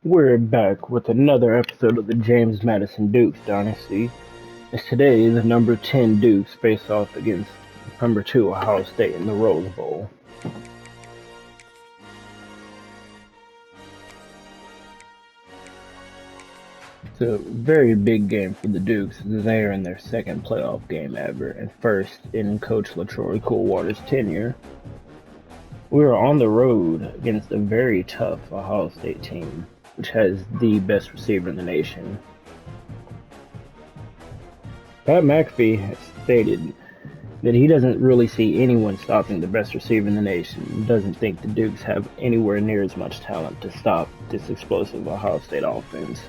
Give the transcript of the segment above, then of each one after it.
We're back with another episode of the James Madison Dukes Dynasty. As today, the number 10 Dukes face off against number 2 Ohio State in the Rose Bowl. It's a very big game for the Dukes as they are in their second playoff game ever and first in Coach LaTroy Coolwater's tenure. We are on the road against a very tough Ohio State team, which has the best receiver in the nation. Pat McAfee has stated that he doesn't really see anyone stopping the best receiver in the nation and doesn't think the Dukes have anywhere near as much talent to stop this explosive Ohio State offense.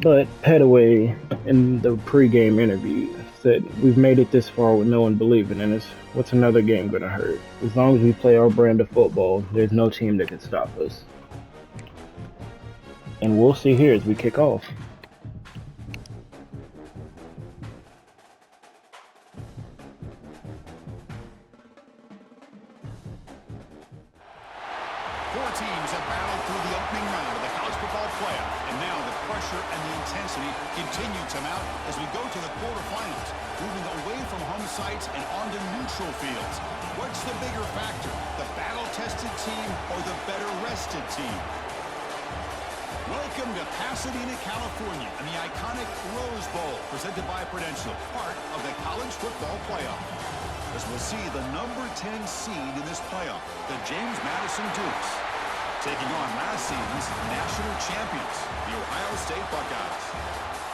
But Petaway, in the pregame interview, said, "We've made it this far with no one believing in us. What's another game gonna hurt? As long as we play our brand of football, there's no team that can stop us." And we'll see here as we kick off. Four teams have battled through the opening round of the college football playoff, and now the pressure and the intensity continue to mount as we go to the quarterfinals, moving away from home sites and onto neutral fields. What's the bigger factor, the battle-tested team or the better-rested team? Welcome to Pasadena, California, and the iconic Rose Bowl, presented by Prudential, part of the college football playoff. As we'll see the number 10 seed in this playoff, the James Madison Dukes, taking on last season's national champions, the Ohio State Buckeyes.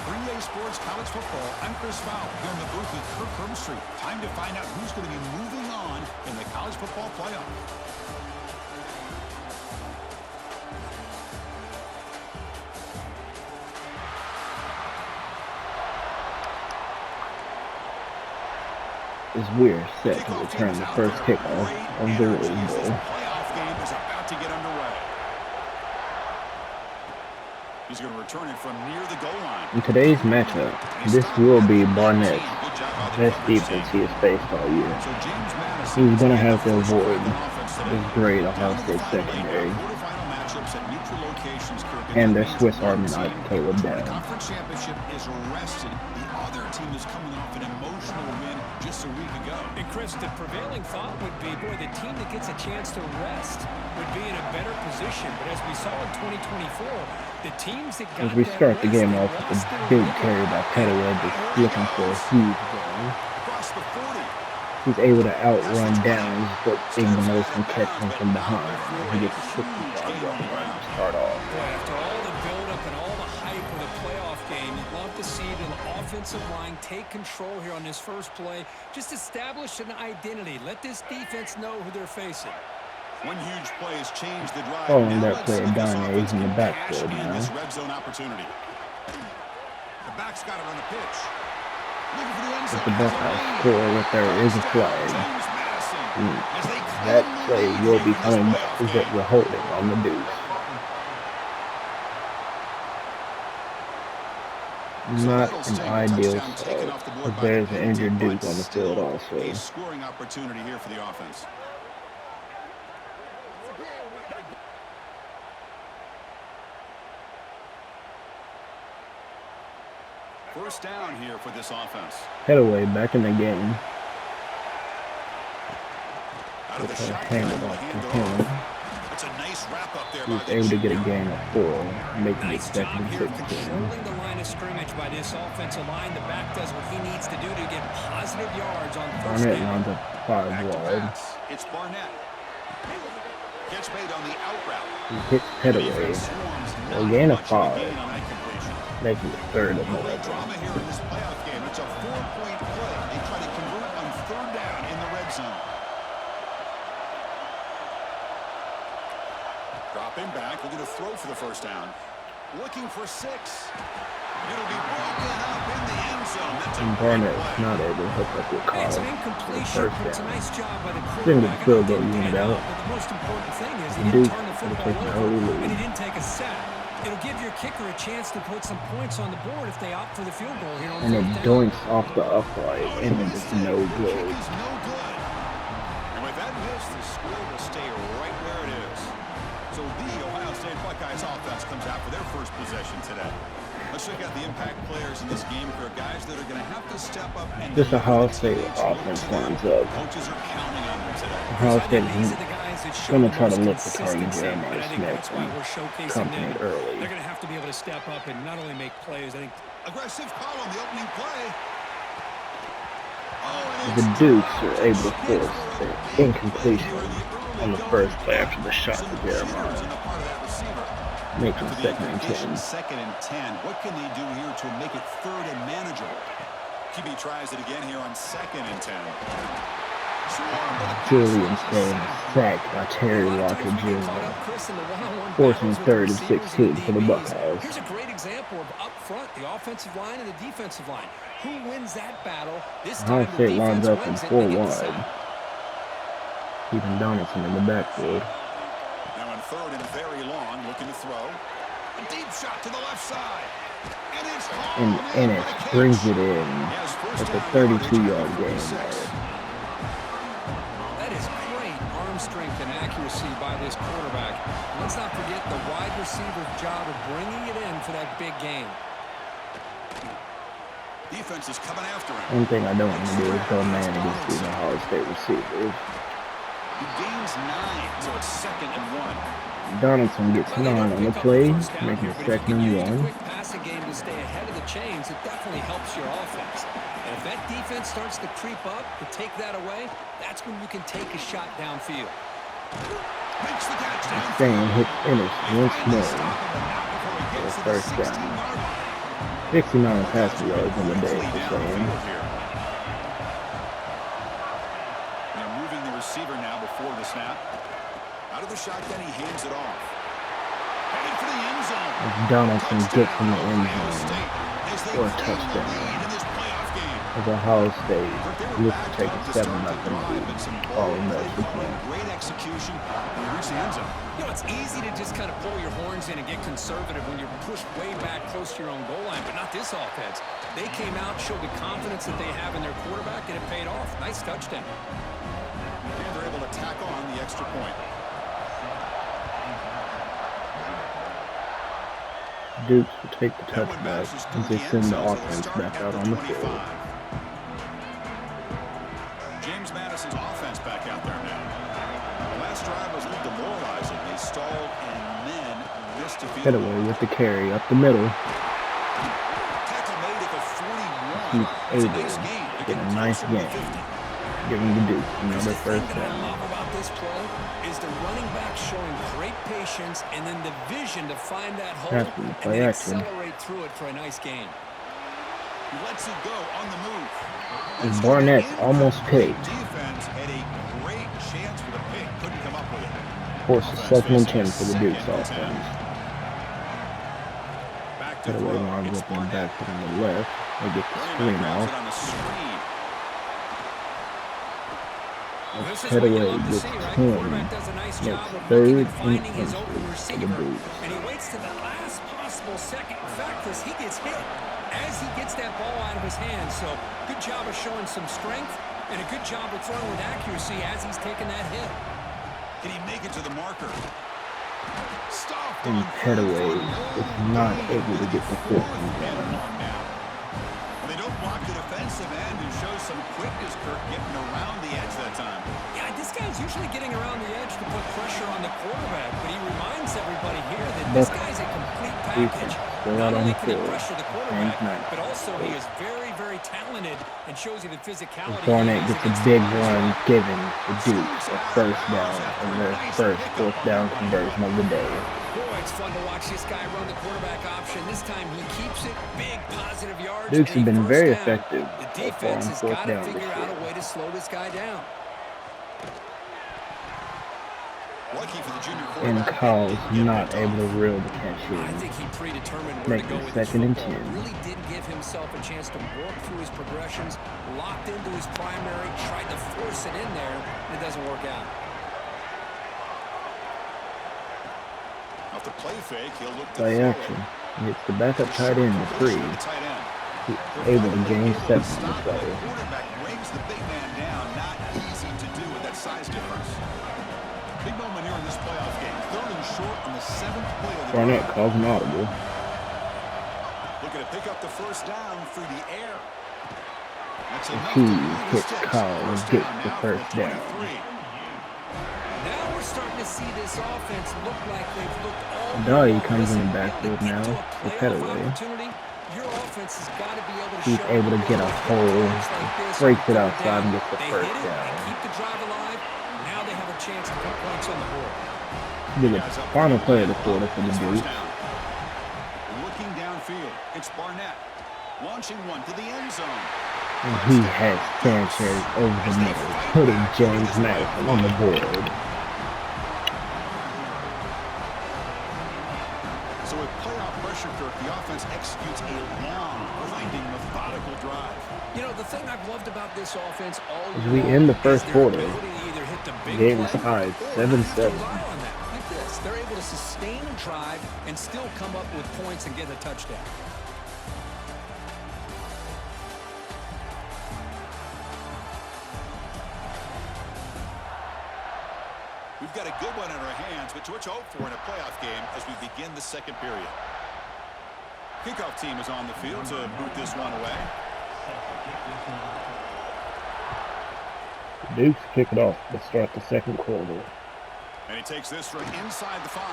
3A Sports College Football, I'm Chris Fowler, here in the booth with Kirk Herbstreit. Time to find out who's going to be moving on in the college football playoff. As we're set to return the first kickoff of the Rose Bowl. The playoff game is about to get underway. He's going to return it from near the goal line. In today's matchup, this will be Barnett's best defense he has faced all year. He's going to have to avoid this great Ohio State secondary and their Swiss Army knife, Caleb Down. The conference championship is rested. The other team is coming off an emotional win just a week ago. And Chris, the prevailing thought would be, boy, the team that gets a chance to rest would be in a better position. But as we saw in 2024, the teams that got as we start the game off with a big carry by Petaway, just looking for a huge game. Across the 40. He's able to outrun Downs, but Inglemouse can catch him from behind. He gets a 65-yard run to start off. Boy, after all the build-up and all the hype of the playoff game, you'd love to see the offensive line take control here on this first play. Just establish an identity. Let this defense know who they're facing. One huge play has changed the drive. Following that play, Darnay's in the backfield now. This red zone opportunity. The back's got it on the pitch. If the Buckeyes score, if there is a flag, that play will be coming back as that we're holding on the Dukes. Not an ideal start, because there's an injured Duke on the field also. A scoring opportunity here for the offense. First down here for this offense. Petaway back in the game. Out of the shotgun, Hand it off to him. it's a nice wrap up there. He's able to get a gain of 4, making it Nice job second and here 16. controlling the line of scrimmage by this offensive line. The back does what he needs to do to get positive yards on first Barnett down. lines up 5 wide. It's Barnett. Catch made on the out route. He hits Petaway. A gain of 5, Gain on that completion. making it third and No 11. drama here in this playoff game. It's a 4-point play. They try to convert on third down in the red zone. Dropping back, looking to throw for the first down. Looking for 6. It'll be broken up in the end zone. That's a And great Barnett's play. not able to hook up with Carl It's an for the incompletion, first but it's a down. nice job by the Didn't get quarterback. the field goal He didn't unit get out. But the most important thing is he The didn't Dukes turn the would have football taken an over, early and he lead. didn't take a sack. It'll give your kicker a chance to put some points on the board if they opt for the field goal here on And it fourth down. doinks off the upright, and it is no The good. kick is no good. And with that miss, the score will stay right where it is. Buckeyes offense comes out for their first possession today. Let's check out the impact players in this game. There are guys that are going to have to step up and Just Ohio State offense lines up. coaches are counting on them today. Ohio State is going to try to lift the target Consistency, but Jeremiah I think Smith that's why and we're showcasing company them. early. They're going to have to be able to step up and not only make plays. I think Aggressive call on the opening play. The Dukes are able to force an incompletion on the first play after the shot to Jeremiah. Makes it second and 10. Second and 10. What can they do here to make it third and manageable? QB tries it again here on second and 10. Julian staying sacked by Terry Lockett Jr., forcing third and 16 for the Buckeyes. Here's a great example of up front, the offensive line and the defensive line. Who wins that battle? This time Ohio State lines up in 4 wide. wide, keeping Donaldson in the backfield. Now on third and very long, looking to throw. A deep shot to the left side. And it's And Ennis brings it in at the 32-yard game. That is great arm strength and accuracy by this quarterback. Let's not forget the wide receiver's job of bringing it in for that big game. Defense is coming after him. One thing I don't want to do is go man against these Ohio State receivers. He gains 9, so it's second and 1. Donaldson gets 9 on the play, making it second and 1. Quick passing game to stay ahead of the chains, it definitely helps your offense. And if that defense starts to creep up, to take that away, that's when you can take a shot downfield. Makes the catch down. Stain hits Ennis once more for a first down. 69 passing yards on the day for Stain. They're moving the receiver now before the snap. Out of the shotgun, he hands it off. Heading for the end zone. As Donaldson gets in the end zone for a touchdown. As Ohio State looks to take a 7-0 lead, following that point. Great execution. He reached the end zone. You know, it's easy to just kind of pull your horns in and get conservative when you're pushed way back close to your own goal line, but not this offense. They came out, showed the confidence that they have in their quarterback, and it paid off. Nice touchdown. And they're able to tack on the extra point. Dukes will take the touchback as they send the offense back out on the field. James Madison's offense back out there now. The last drive was a little demoralizing. They stalled and then missed a field. Headaway with the carry up the middle. Tackle made at the 41. He's It's a able nice to game. get a nice game, giving the Dukes another first What I down. love about this play is the running back showing great patience and then the vision to find that hole That's the and play then action. accelerate through it for a nice gain. He lets it go on the move. And Barnett almost picked. Defense had a great chance for the pick. Couldn't come up with it. Forces second and 10 for the Dukes offense. Back to Headaway throw. lines It's up on the Barnett. back on the left. They get the Running screen back grounds off. it on the screen. This is what Headaway you love to gets see, right? 10. Quarterback does a nice job Makes of third looking and and finding his 20 open for the receiver, Dukes. and he waits to the last possible second. In fact, Chris, he gets hit as he gets that ball out of his hands. So good job of showing some strength and a good job of throwing with accuracy as he's taking that hit. Can he make it to the marker? Stopped And on Headaway third. is not able to get the fourth and And down. one now. Well, they don't block the defensive end and show some quickness, Kirk, getting around the edge that time. Yeah, this guy's usually getting around the edge to put pressure on the quarterback, but he reminds everybody here that this guy's a complete package. Still Not out on only the can he field. pressure the James quarterback, Madison. but also he is very, very talented and shows you the physicality. Barnett he gets has a against big the run, rush. giving the Dukes a first down and their first fourth down conversion of the day. Boy, it's fun to watch this guy run the quarterback option. This time he keeps it. Big positive yards. Dukes and have been first very down. effective The so far defense on has fourth got to down this figure out year. a way to slow this guy down. Lucky for the junior And quarterback. Kyle's not able to reel the catch I in. think he predetermined where to Make go it with his second and football. 10. Really did give himself a chance to work through his progressions, locked into his primary, tried to force it in there, and it doesn't work out. Off the play fake, he'll look to Play throw. action. He hits the backup tight end to Completion free. to the tight end. He's able to gain 7 on the play. The quarterback brings the big man down. Not easy to do with that size difference. Big moment here in this playoff game. 3rd and short on the 7th play of the Barnett drive. calls an audible. Looking to pick up the first down through the air. That's If enough he to move the hits sticks. Kyle and First gets down the now first from the down. 23. Now we're starting to see this offense look like they've looked all Doggy year long. comes in Listen, the to be able to backfield get now to a for playoff Petaway. opportunity, your offense has got to be able to He's show able to the get a ability to hit hole, plays like this breaks on it third outside down. and gets the They first hit it, down. they keep the drive alive. Now they have a chance to put points on the board. Be the final play of the quarter for the It's Dukes. first down. Looking downfield, it's Barnett. Launching one to the end zone. And he has Sanchez over the middle, putting James Madison on the board. So with playoff pressure, Kirk, the offense executes a long, grinding, methodical drive. You know, the thing I've loved about this offense all As year we long end the is first their quarter, ability to either hit the big game play tied or not 7-7. have to rely on that. Like this, they're able to sustain a drive and still come up with points and get a touchdown. We've got a good one in our hands, but what you hope for in a playoff game as we begin the second period. Kickoff team is on the field to boot this one away. The Dukes kick it off to start the second quarter. And he takes this from inside the 5.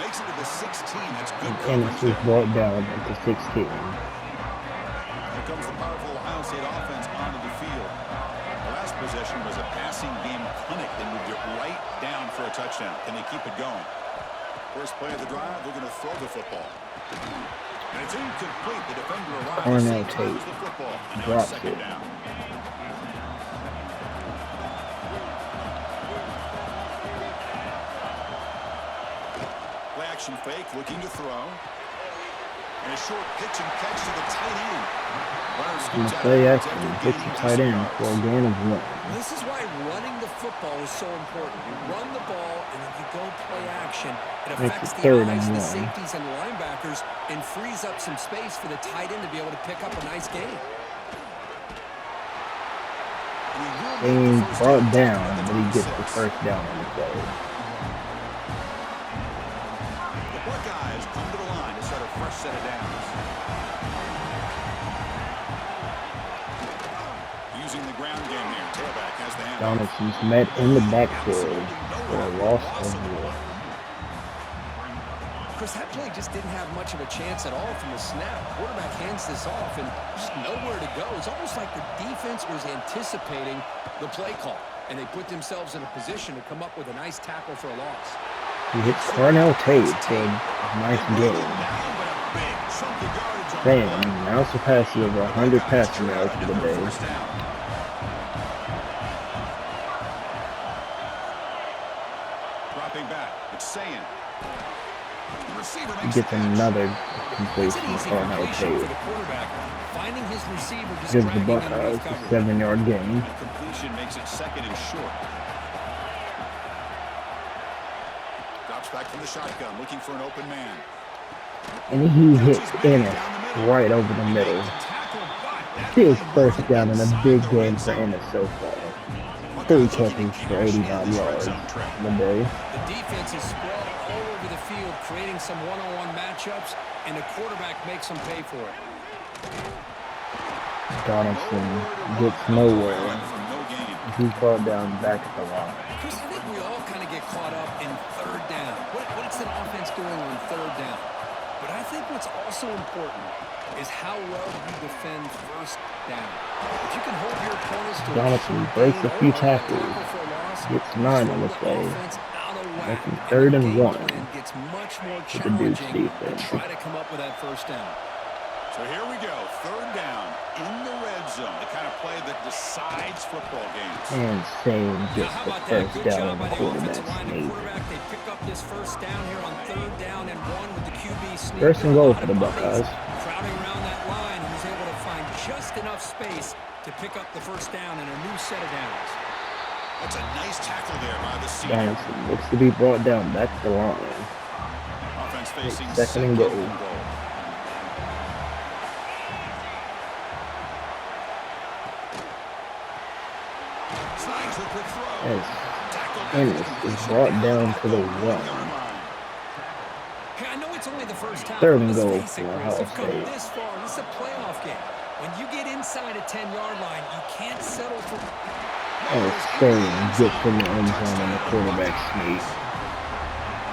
Makes it to the 16. That's good And coverage it's there. just brought down into 16. Here comes the powerful Ohio State offense onto the field. The last possession was a passing game clinic. They moved it right down for a touchdown. Can they keep it going? First play of the drive, they're going to throw the football. And it's incomplete. The defender arrives at the same time as the football. And now it's second down. Play action fake, looking to throw. And a short pitch and catch to the tight end. Runner And scoots the out play of bounds action after gets the gaining tight some end yards. for a gain of 1. This is why running the football is so important. You run the ball, and then you go play action. It Makes affects it the 3rd and eyes, the 1. safeties, and linebackers, and frees up some space for the tight end to be able to pick up a nice gain. And he will Being make the first brought down, down, taken but he at the gets the 26. first down on the play. The Buckeyes come to the line to start a fresh set of downs. Using the ground game here. Tailback has the handoff. Donaldson's met in the backfield for a loss of 1. Chris, that play just didn't have much of a chance at all from the snap. Quarterback hands this off and just nowhere to go. It's almost like the defense was anticipating the play call, and they put themselves in a position to come up with a nice tackle for a loss. He hits Cornell Tate for a nice game. Sam now surpasses over 100 passing yards for the day. Dropping back, it's Sayin. The receiver He makes gets the catch. another It's completion an to easy Cornell completion for Tate. the quarterback. Finding his receiver just Gives the dragging Buckeyes underneath a coverage. 7-yard gain. And completion makes it second and short. Drops back from the shotgun, looking for an open man. And he hits Ennis right over the middle. His first down in a big game for Ennis so far. 3 catches for 85 yards on the day. The defense is spread all over the field, creating some one-on-one matchups, and the quarterback makes them pay for it. Donaldson gets nowhere. From no gain. He's brought down back at the line. Chris, I think we all kind of get caught up in third down. What's an offense doing on third down? But I think what's also important is how well you defend first down. If you can hold your opponents to Donaldson a breaks a few gain or tackles, tackle for a loss, gets you 9 throw on the the play, offense out of whack, making and 3rd the and game 1 plan gets much more with the Dukes challenging to defense. try to come up with that first down. So here we go, third down in the red zone, the kind of play that decides football games. And Sam Now, gets how the about that? first Good down job on by the the offensive quarterback line and sneak. quarterback. They pick up this first down here on third down and 1 with the QB sneak. First and A goal lot for of the bodies Buckeyes. crowding around that line. He was able to find just enough space to pick up the first down and a new set of downs. That's a nice tackle there by the senior. Donaldson looks to be brought down back to the line. Offense facing Second and goal. Slides the quick throw. As Tackled Ennis is brought down to the 1. Hey, I know it's only the first half, Third but and let's goal face it, for Chris, Ohio you've come State. this far. This is a playoff game. When you get inside a 10-yard line, you can't settle for... Oh, Sterling gets in the end zone on the quarterback sneak.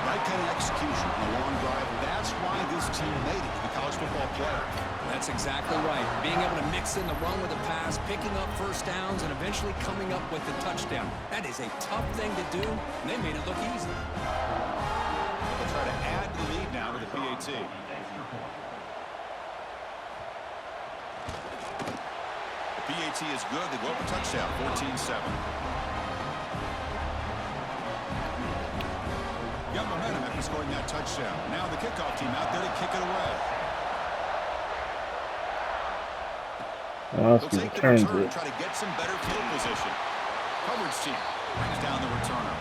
That kind of execution on a long drive, that's why this team made it to the college football playoff. That's exactly right. Being able to mix in the run with the pass, picking up first downs, and eventually coming up with the touchdown. That is a tough thing to do, and they made it look easy. They'll try to add the lead now to the PAT. The PAT is good. They go up a touchdown, 14-7. Got momentum after scoring that touchdown. Now the kickoff team out there to kick it away. Austin They'll take the returns return, it. try to get some better field position. Coverage team brings down the returner.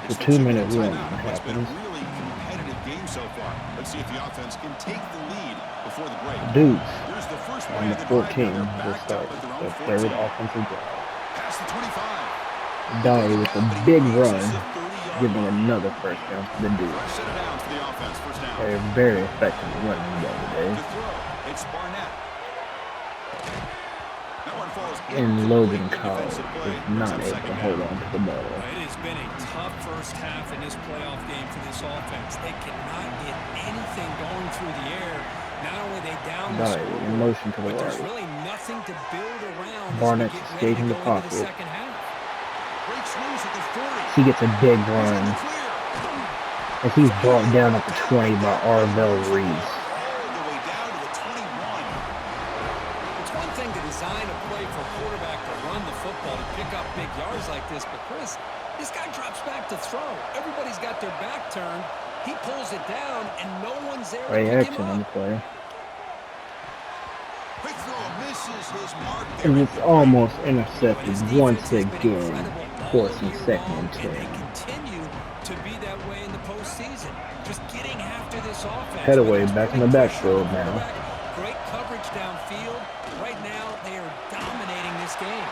It's a 2-minute run It's been a happens. really competitive game so far. Let's see if the offense can take the lead before the break. Dukes Here's the first on play the of the drive. 14 They're will backed start up at their the own third 14. offensive drive. Past the 25. Dolly with a big run, This is a 30-yard giving line. another first down to the Dukes. Fresh set of downs for the offense. First down. They're very effective running the other day. To throw. It's Barnett. That one falls And incomplete. Logan The Collins defensive play is brings not up able second to down. hold on to the ball. It has been a tough first half in this playoff game for this offense. They cannot get anything going through the air. Not only they down the Dolly in scoreboard, motion to the but there's right. really nothing to build around Barnett's as we get ready escaping to the go into the pocket. second half. Breaks loose at the 40. He gets a big He's in run the clear. as he's brought down at the 20 by Arvell Reese. All the way down to the 21. It's one thing to design a play for a quarterback to run the football, to pick up big yards like this, but Chris, this guy drops back to throw. Everybody's got their back turned. He pulls it down, and no one's there to Play pick action him on up. the play. Quick throw misses his mark there. And it's almost intercepted His once defense has been again, incredible forcing all year second long, and and they 10. continue to be that way in the postseason. Just getting after this offense. Head away, whether it's back in the putting pressure on backfield the now. quarterback, great coverage downfield. Right now, they are dominating this game.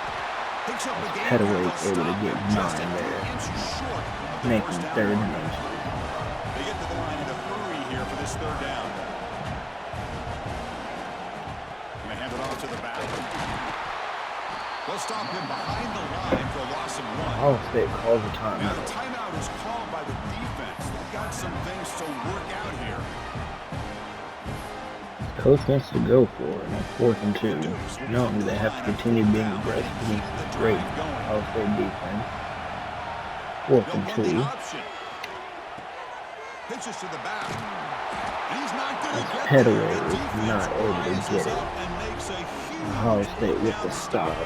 Picks up the game. Head away, They'll able to stop get him just 9 a few there, inches short of the making first down third mark. and 8. They get to the line in a hurry here for this third down. Going to hand it off to the back. They'll stop him behind the line for a loss of 1. Ohio State calls a Now timeout. the timeout is called by the defense. They've got some things to work out here. Coach wants to go for it on 4th and 2, knowing they have to continue being aggressive against this great Ohio State defense. 4th They'll and run the 2. option. Pitches to the back. He's not going to get Head there. away The is defense not able to rises get it. up and makes a huge Ohio State with the down stop.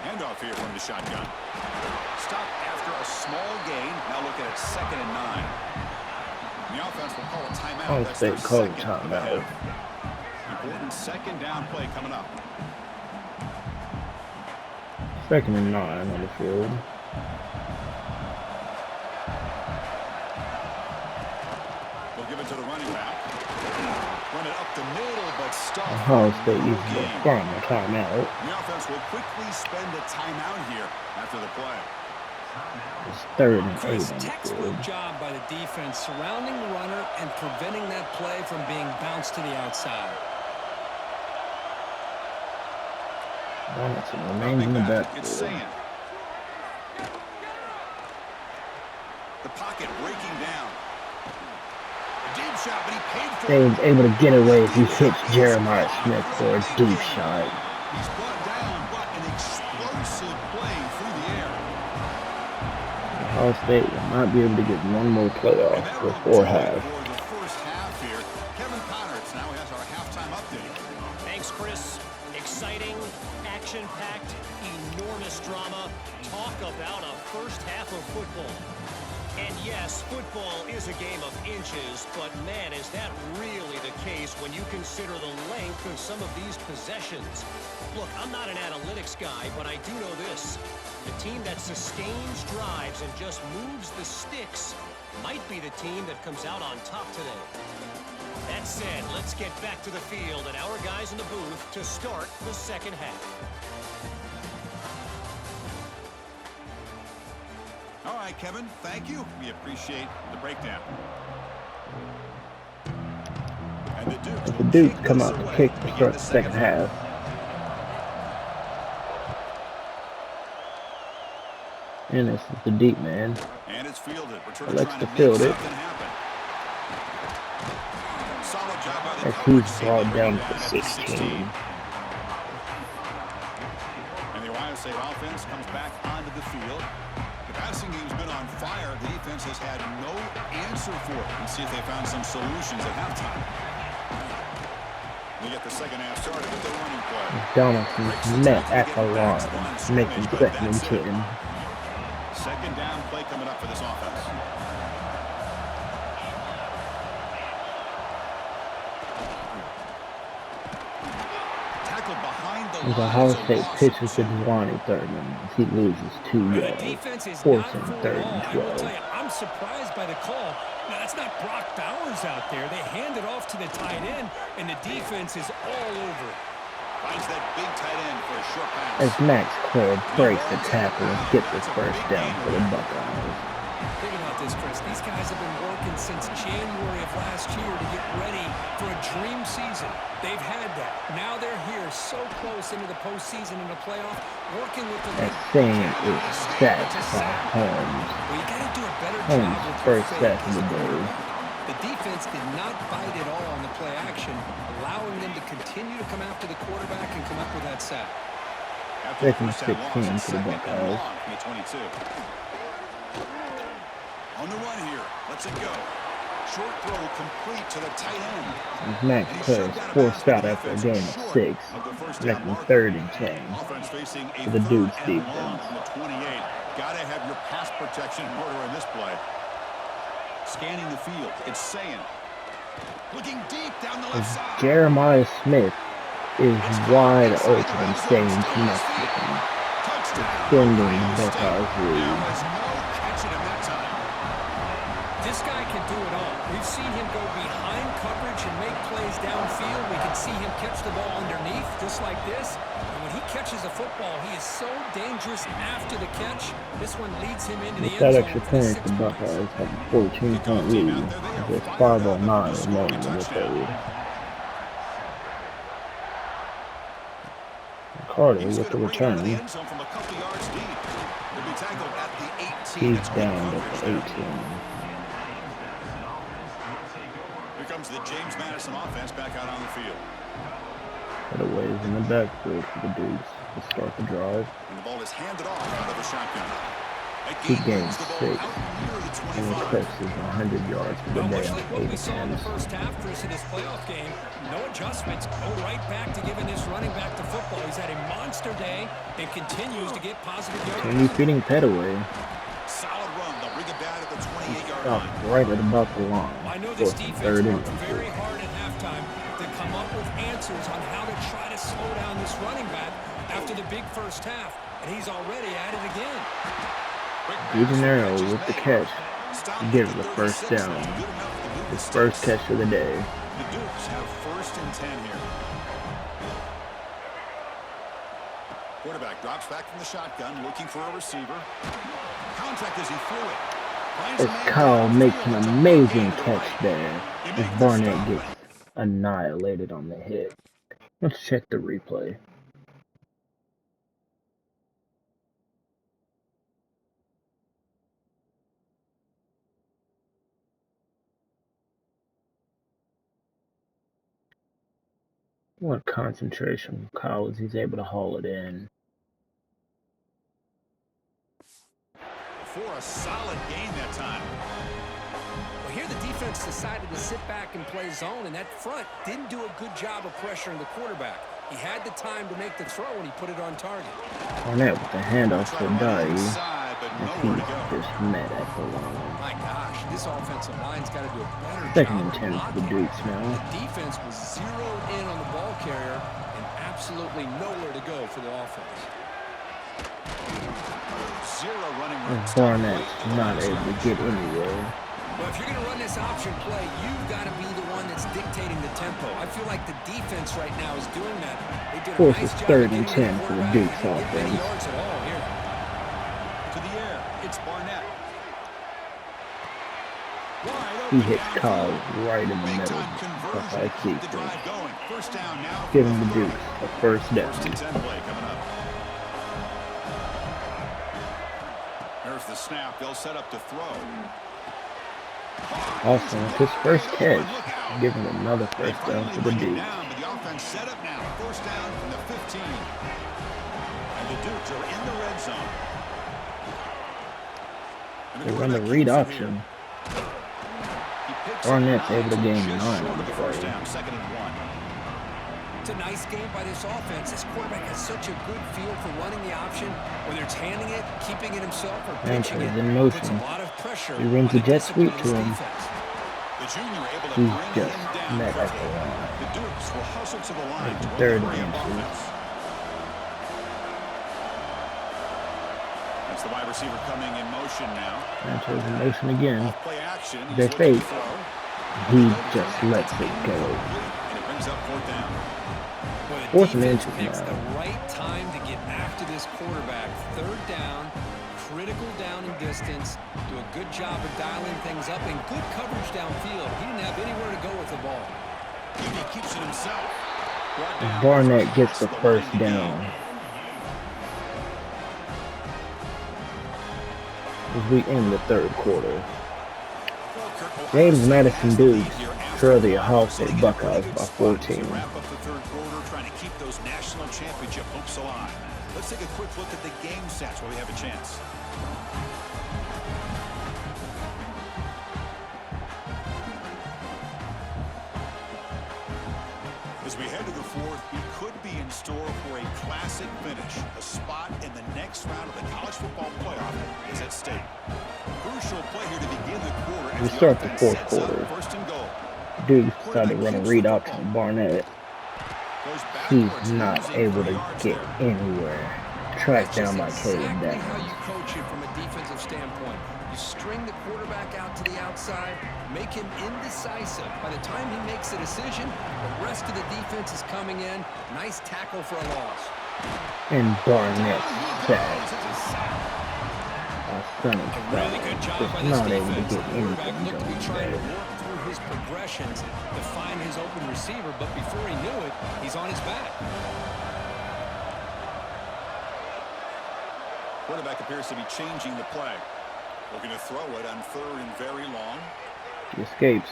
Handoff here from the shotgun. Stop after a small gain. Now looking at 2nd and 9. The offense will call a timeout. Ohio That's State their calls a second of the timeout. half. Important second down play coming up. 2nd and 9 on the field. We'll give it to the running back. Run it up the middle, but stop. Ohio State uses their final timeout. The offense will quickly spend a timeout here after the play. It's 3rd and 8 Chris, on the textbook field. job by the defense surrounding the runner and preventing that play from being bounced to the outside. Donaldson remains in the It's backfield. Sand. The pocket breaking down. A deep shot, but he paid for it. Sane's able to get away as he hits Jeremiah Smith for a deep shot. He's brought down, but an explosive play through the air. Ohio State will not be able to get one more And playoff that will before do it half. for the first half here. Kevin Connerts now has our halftime update. Thanks, Chris. Exciting, action-packed, enormous drama. Talk about a first half of football. And yes, football is a game of inches, but man, is that really the case when you consider the length of some of these possessions. Look, I'm not an analytics guy, but I do know this. The team that sustains drives and just moves the sticks might be the team that comes out on top today. That said, let's get back to the field and our guys in the booth to start the second half. All right, Kevin, thank you. We appreciate the breakdown. And The Dukes come out to kick to start the second half. And this is the deep man. And it's fielded. Likes to field it. As he's brought down to 16. And the Ohio State offense comes back onto the field. The passing game's been on fire. The defense has had no answer for it. Let's see if they found some solutions at halftime. We get the second half started with the running play. Donaldson's met at the line, making second and 10. Second down play coming up for this offense. Tackled behind the The Ohio State pitches to Dwani Thurman as he loses 2 yards, forcing 3rd and 12. I'm surprised by the call. Now, that's not Brock Bowers out there. They hand it off to the tight end, and the defense is all over it. Finds that big tight end for a short pass. As Max Clare breaks the tackle and gets his first down for the Buckeyes. Think about this, Chris. These guys have been working since January of last year to get ready for a dream season. They've had that. Now they're here so close into the postseason and the playoff, working with the That same is sacked by Holmes. Well, you got to do a better job Holmes' with first your sack of fake. the day. The defense did not bite at all on the play action, allowing them to continue to come after the quarterback and come up with that sack. Second 16 for the Buckeyes. On the run here. Let's it go. Short throw complete to the tight end. As Max Clare is forced out after a game of 6, making 3rd and 10 for the Dukes defense. Gotta have your pass protection in order in this play. Scanning the field. It's saying. Looking deep down the left side. Jeremiah Smith is wide open and staying connected, extending Buckeyes' lead. This guy can do it all. We've seen him go behind coverage and make plays downfield. We can see him catch the ball underneath, just like this. And when he catches a football, he is so dangerous after the catch. This one leads him into the end That zone. extra point, the Buckeyes have a 14-point lead with 5:09 remaining in the third. Carter with the return. He's down at the 18. Here comes the James Madison offense back out on the field. Cutaways in the backfield for the Dukes to start the drive. And the ball is handed off out of the shotgun. He gains 6 and eclipses 100 yards for the day on 8 What we saw in the attempts. first half, Chris, in this playoff game, no adjustments, go right back to giving this running back the football. He's had a monster day and continues to get positive yards. Can you feeding Petaway? Solid run. They'll bring it down at the 28-yard Stopped line. right at about the line. I know this Fourth and defense 3rd and worked very 2. hard at halftime to come up with answers on how to try to slow down this running back after the big first half, and he's already at it again. Even Arrow with the catch to give the first down. His first catch of the day. The Dukes have 1st and 10 here. Quarterback drops back from the shotgun, looking for a receiver. Contact as he threw it. Finds a As man Kyle down the makes field. an amazing catch there, as Barnett gets annihilated on the hit. Let's check the replay. What concentration from Kyle as he's able to haul it in. For a solid game that time. Well, here the defense decided to sit back and play zone, and that front didn't do a good job of pressuring the quarterback. He had the time to make the throw, and he put it on target. Barnett with the handoff to Dye Inside, but as nowhere to he's go. just met at the line. My gosh, this offensive line's got to do a better Second job and of 10 for the blocking. Dukes now. The defense was zeroed in on the ball carrier and absolutely nowhere to go for the offense. Zero running room. Barnett's not able to get anywhere. Well, if you're going to run this option play, you've got to be the one that's dictating the tempo. I feel like the defense right now is doing that. They did a Fourth nice is job third of and getting 10 for the quarterback. Dukes He didn't get any offense. yards at all here. To the air, it's Barnett. He hits Kyle right in the Big middle. time conversion. Buckeye Keep the season, drive going. First down now. giving the Dukes a first down. First and 10 play coming up. There's the snap. They'll set up to throw. Austin with his first catch, giving another They first down finally for the bring it Dukes. down, but the offense set up now. First down from the 15. And the Dukes are in the red zone. And They run the quarterback read keeps it option. here. He picks up Barnett's able to 9, gain just 9 short on of the the first play. down. Second and 1. It's a nice game by this offense. This quarterback has such a good feel for running the option, whether it's handing it, keeping it himself, or pitching it. Sanchez in Puts a motion. lot of pressure He runs on the jet sweep discipline to of him. this defense. The junior able to He's bring just him down met at quickly. the line. The Dukes will hustle to the line to run Third the and hurry-up inches. offense. That's the wide receiver coming in motion now. Sanchez in motion again. Off play action. They He's looking to fake. throw. He just lets it go. And it brings up fourth down. Boy, the Fourth and defense inches picks now. the right time to get after this quarterback. Third down, critical down and distance. Do a good job of dialing things up and good coverage downfield. He didn't have anywhere to go with the ball. He keeps it himself. Brought down Barnett gets the across first line to down. As we end the third quarter. James Madison Dukes trail the Ohio State Buckeyes by 14. Wrap up the third quarter, trying to keep those national championship hopes alive. Let's take a quick look at the game stats while we have a chance. As we head to the fourth, we could be in store for a classic finish. A spot in the next round of the college football playoff is at stake. Crucial play here to begin the quarter. as We the start the offense fourth sets up quarter. First and goal. Dukes decide to run a read option to Barnett. Goes He's backwards, not losing able 3 to yards get there. anywhere. Tracked down by That's Caleb exactly Downs. how you coach it from a defensive standpoint. You string the quarterback out to the outside, make him indecisive. By the time he makes a decision, the rest of the defense is coming in. Nice tackle for a loss. And Barnett It's sacked. a sack. A stunning A really foul. good job Just by this not able to defense. get The quarterback anything looked to be going trying to there. work through his progressions to find his open receiver, but before he knew it, he's on his back. Quarterback appears to be changing the play. Looking to throw it on third and very long. He escapes.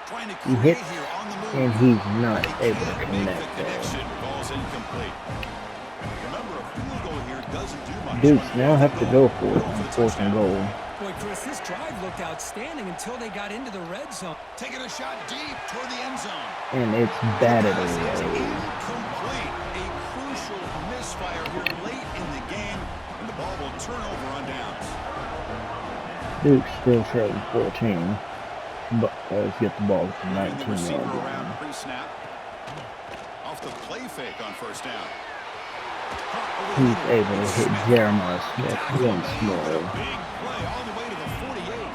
Trying to He create hits, here on the move. and he's not He able to can't make the connect there. connection. Ball's incomplete. Remember, a field goal here doesn't do much. Dukes now have to go for it Go on the fourth and touchdown. goal. Boy, Chris, this drive looked outstanding until they got into the red zone. Taking a shot deep toward the end zone. And it's batted Pass is away. incomplete. A crucial misfire here late in the game, and the ball will turn over on downs. Dukes still trailing 14. Buckeyes get the ball at the Moving the 19-yard receiver line. around pre-snap. Off the play fake on first down. He's able to hit Jeremiah Smith once more. Big play all the way to the 48.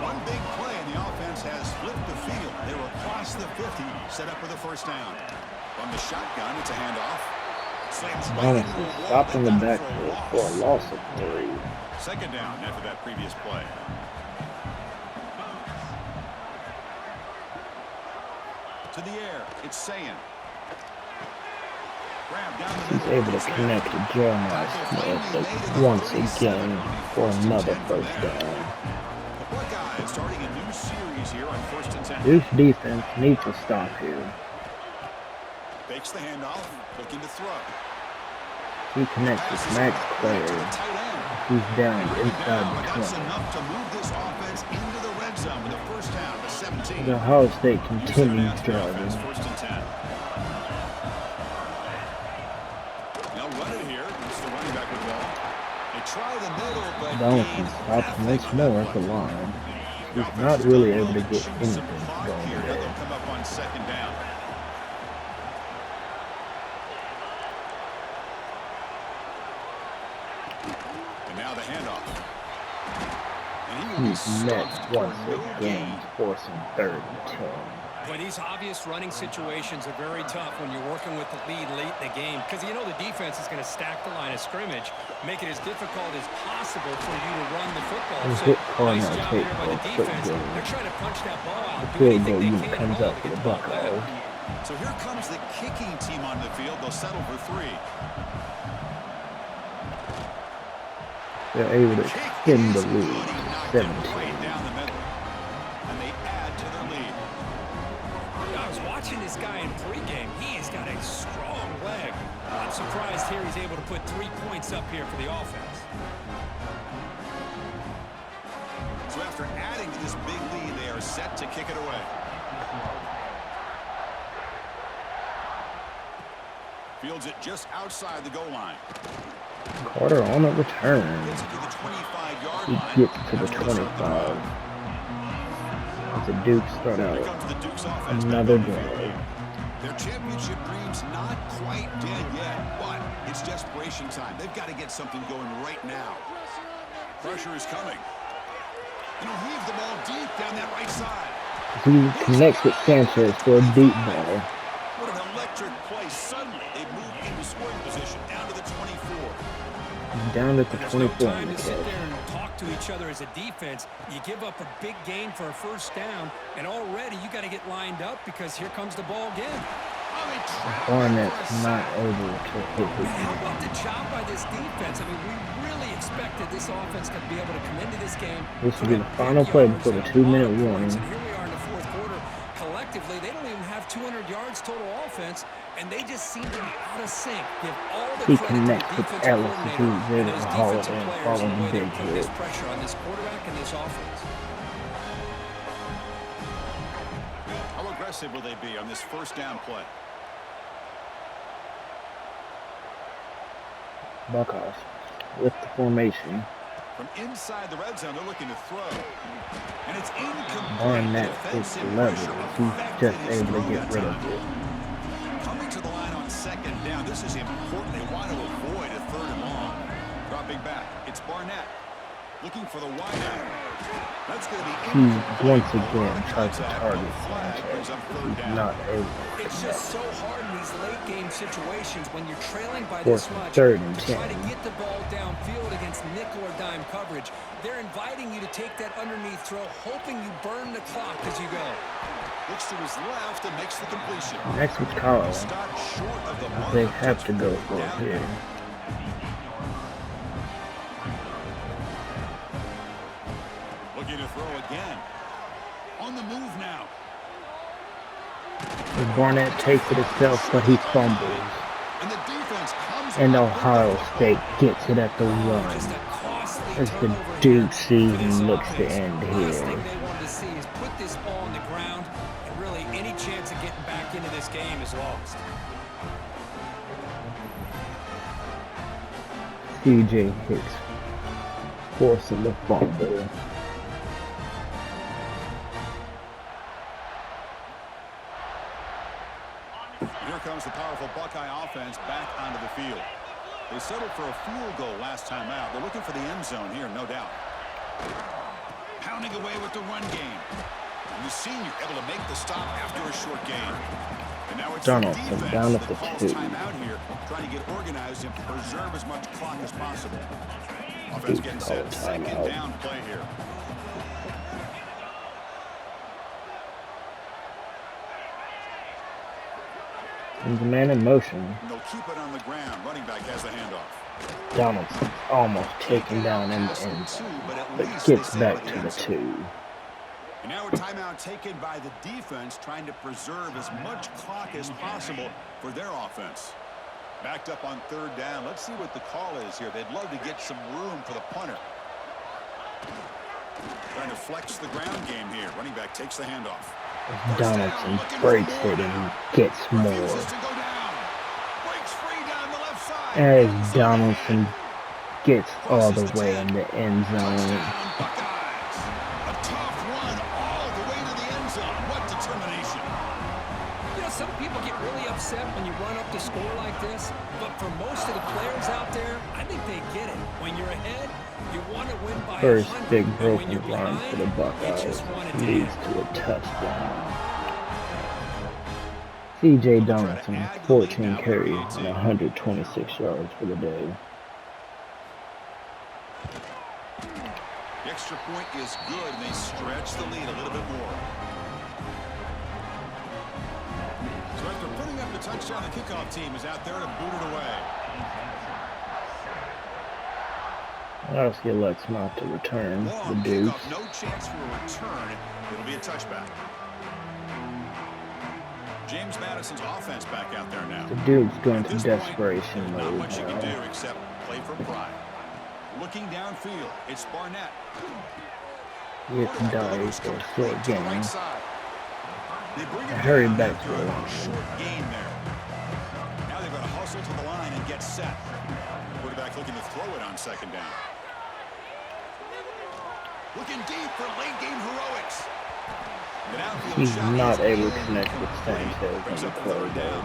One big play and the offense has flipped the field. They were across the 50, set up with a first down. From the shotgun, it's a handoff. Slams right into Honestly, a wall. stopped in the They got it backfield for a loss of 3. Second down after that previous play. To the air, it's Sayan. Grab down the He's middle. able to connect to Jeremiah Smith once again for another first down. The Buckeyes starting a new series here on first and 10. Dukes defense needs to stop here. Fakes the handoff, looking to throw. He connects with Max To the Clare. tight end. He's down Down. inside That's the 20. enough to move this offense into the red zone with a first down to 17. The Ohio State Center continues now to the offense, driving. first and 10. They'll run it here. It's the running back with the ball. They try the middle, but Donaldson gain stops half a once yard. more at the line. The He's offense not is really done able to well. get Chew some anything clock going here. Now there. they'll come up on second down. And now the handoff. And he will be He's met stuffed for once no again, gain. forcing 3rd and 10. Boy, these obvious running situations are very tough when you're working with the lead late in the game because you know the defense is going to stack the line of scrimmage, make it as difficult as possible for you to run the football. And So, hit nice corner job take here by for the a quick defense. gain. They're trying to punch that ball out. The Do field anything goal they unit can comes at all up to for get the the ball back. Buckeyes. So here comes the kicking team on the field. They'll settle for 3. They're able to Kick extend the is lead good. He to knocked it 17. right down the middle. And they add to their lead. I was watching this guy in pregame. He has got a strong leg. Not surprised here he's able to put 3 points up here for the offense. So after adding to this big lead, they are set to kick it away. Fields it just outside the goal line. Carter on a return. Gets it to the 25-yard He line. gets to the That's what's up the 25. drive. As the Dukes start Here out comes the Dukes offense. another back on the field. drive. Their championship dreams not quite dead yet, but it's desperation time. They've got to get something going right now. Pressure is coming. And he'll heave the ball deep down that right side. He connects with Sanchez for a deep ball. What an electric play. Suddenly, they've moved into scoring position down to the 24. Down at the There's no 24 time in the to sit catch. there and talk to each other as a defense. You give up a big gain for a first down, and already you got to get lined up because here comes the ball again. Barnett's not able to hit his How man. about the job by this defense? I mean, we really expected this offense to be able to come into this game. This will put be up the final big play yards before the and a 2-minute lot of warning. points, and here we are in the fourth quarter. Collectively, they don't even have 200 yards total offense, and they just seem to be out of sync. Give all the He credit to the connects with defensive Ellis as coordinator he's and able those to haul it defensive in, players following and the way big they put this hit. pressure on this quarterback and this offense. How aggressive will they be on this first down play? Buckeyes with the formation. From inside the red zone, they're looking to throw. And it's incomplete. Barnett is Defensive level. pressure He's affected just his able throw to get that rid of time. it. Coming to the line on second down. This is important. They want to avoid a 3rd and long. Dropping back. It's Barnett. Looking for the wideout. That's going to be He incomplete. once A lot again of tries to contact. target Flag brings Sanchez. up 3rd He's down. not able to It's connect. just so hard in these late game situations when you're trailing by Fourth this and much 3rd and to try to 10. get the ball downfield against nickel or dime coverage. They're inviting you to take that underneath throw, hoping you burn the clock as you go. Looks to his left and makes the completion. Next with Carl. Stop short of the mark. They have to go for it Down. here. Looking to throw again. On the move now. Barnett takes it himself, but he fumbles. And the defense comes And up Ohio with the State gets it at the Just 1. a costly As the turnover here Duke for season this looks to offense. end Last here. thing they wanted to see is put this ball on the ground, and really any chance of getting back into this game is lost. CJ Hicks forcing the fumble. Here comes the powerful Buckeye offense back onto the field. They settled for a field goal last time out. They're looking for the end zone here, no doubt. Pounding away with the run game. And the senior able to make the stop after a short gain. And now it's Donaldson the defense down at that the calls 2. timeout here, trying to get organized and preserve as much clock as possible. Offense getting set. Second down play here. And the man in motion. And they'll keep it on the ground. Running back has the handoff. Donaldson almost taken down in the end zone, but gets back to the 2. And now a timeout taken by the defense, trying to preserve as much clock as possible for their offense. Backed up on 3rd down. Let's see what the call is here. They'd love to get some room for the punter. Trying to flex the ground game here. Running back takes the handoff. Donaldson breaks it and gets more. Refuses to go down. Breaks free down the left side. As Donaldson gets all the way in the end zone. Touchdown, Buckeyes. A tough run all the way to the end zone. What determination. You know, some people get really upset when you run up the score like this, but for most of the players out there, I think they get it. When you're ahead, you want to win by First 100, big and when broken you're run behind, for the you Buckeyes just want it to leads end. to a touchdown. C.J. Donaldson, 14 carries and 126 yards for the day. The extra point is good, and they stretch the lead a little bit more. So after putting up the touchdown, the kickoff team is out there to boot it away. Obviously elects not to return the Long Dukes. kickoff, no chance for a return. It'll be a touchback. James Madison's offense back out there now. The Dukes go into At this desperation point, not mode much you can do now. except play for pride. Looking downfield, it's Barnett. It's Dice for a short To the game. right side. They bring it Hurry down back after to the a line. short gain there. Now they've got to hustle to the line and get set. Quarterback looking to throw it on second down. Looking deep for late game heroics. He's not able to connect with Sanchez on the play though.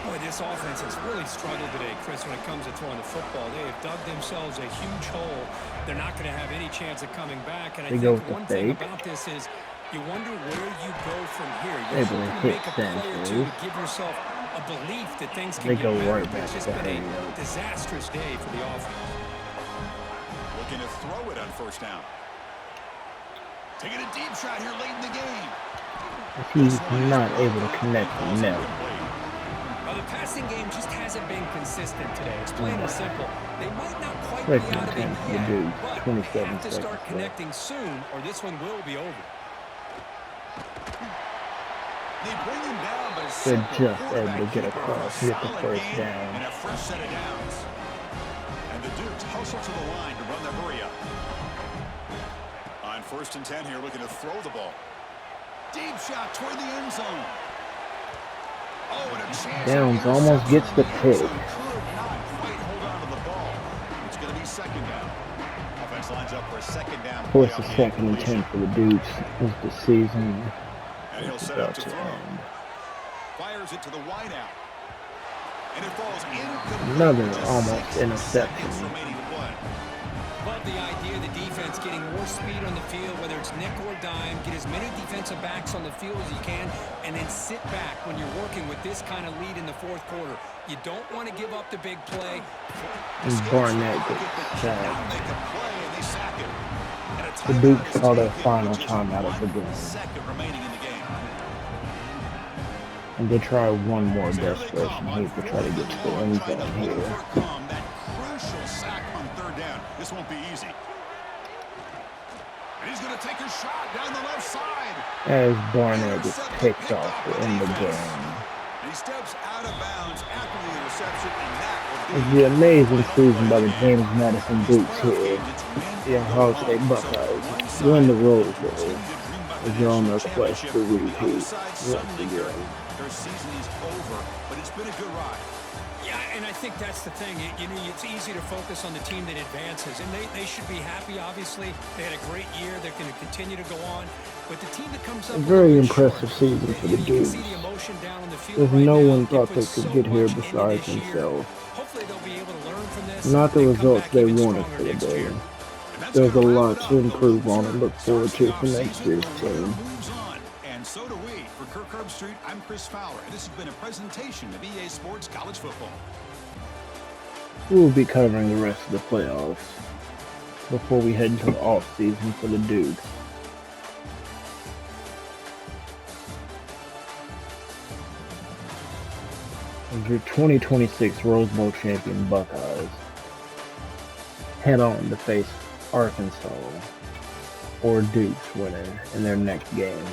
Boy, this offense has really struggled today, Chris, when it comes to throwing the football. They have dug themselves a huge hole. They're not going to have any chance of coming back. And I They go think with the one thing fake. about this is you wonder where you go from here. Able You're to hoping to hit make a play or two to Sanchez. give yourself a belief that things can They get go better. right But it's back just to been hurry a up. disastrous day for the offense. Looking to throw it on first down. Taking a deep shot here late in the game. He's not able to connect with Mel. Well, the passing game just hasn't been consistent today. It's plain and simple. They might not quite Second be out of it attempt for the yet, Dukes, but 27 they have to seconds start left. connecting soon, or this one will be over. They bring him down, but it's They're simple just able quarterback to get keeper for a across with the solid first gain down. and a fresh set of downs. And the Dukes hustle to the line to run the hurry up. On 1st and 10 here, looking to throw the ball. Deep shot toward the end zone. Oh, and a chance. Downs almost gets the pick. Could not quite hold on to the ball. It's going to be second down. Offense lines up for a second down. Of course, the playoff game 2nd and 10 completion. for the Dukes as the season And he'll is set up about to to throw. end. Fires it to the wideout. And it falls incomplete. Another Just almost 6 interception. seconds remaining to play. Love the idea of the defense getting more speed on the field, whether it's nickel or dime, get as many defensive backs on the field as you can, and then sit back when you're working with this kind of lead in the 4th quarter. You don't want to give up the big play. And Barnett gets Now sacked. make a play and they sack it. And a The timeout Dukes is call their taken final with just timeout of the 1 game. second remaining in the game. And they try one more So here they desperation come here on to try to 4th get to and the long, end trying to zone here. overcome that crucial sack on 3rd down. This won't be easy. And he's going to take a shot down the left side. As Barnett gets Intercepted, picked off to end the defense. game. And he steps out of bounds after the interception, and that will It's be the amazing final season by play the of game. James Madison These Dukes playoff here. games, it's win The or go Ohio home. State So Buckeyes one win the side Rose will Bowl continue to dream about the as they're on their national quest to championship. The other repeat side once suddenly again. their season is over, but it's been a good ride. Yeah, and I think that's the thing. You know, it's easy to focus on the team that advances, and they should be happy, obviously. They had a great year. They're going to continue to go on. But the team that comes up A a very little bit impressive short, season for the you can see Dukes. the emotion down on the field Because right no now. one thought Put they so could get here much into besides this year. themselves. Hopefully they'll be able to learn from this. Not the and come results back they even wanted stronger for the next day. year. And that's There's a gonna wrap lot it to up. The improve on loser and look forward starts to the for next offseason. year's The winner team. moves on. And so do we. For Kirk Herbstreit, I'm Chris Fowler, and this has been a presentation of EA Sports College Football. We will be covering the rest of the playoffs before we head into the off-season for the Dukes. Your 2026 Rose Bowl champion Buckeyes head on to face Arkansas or Duke's winner in their next game.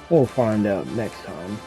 We'll find out next time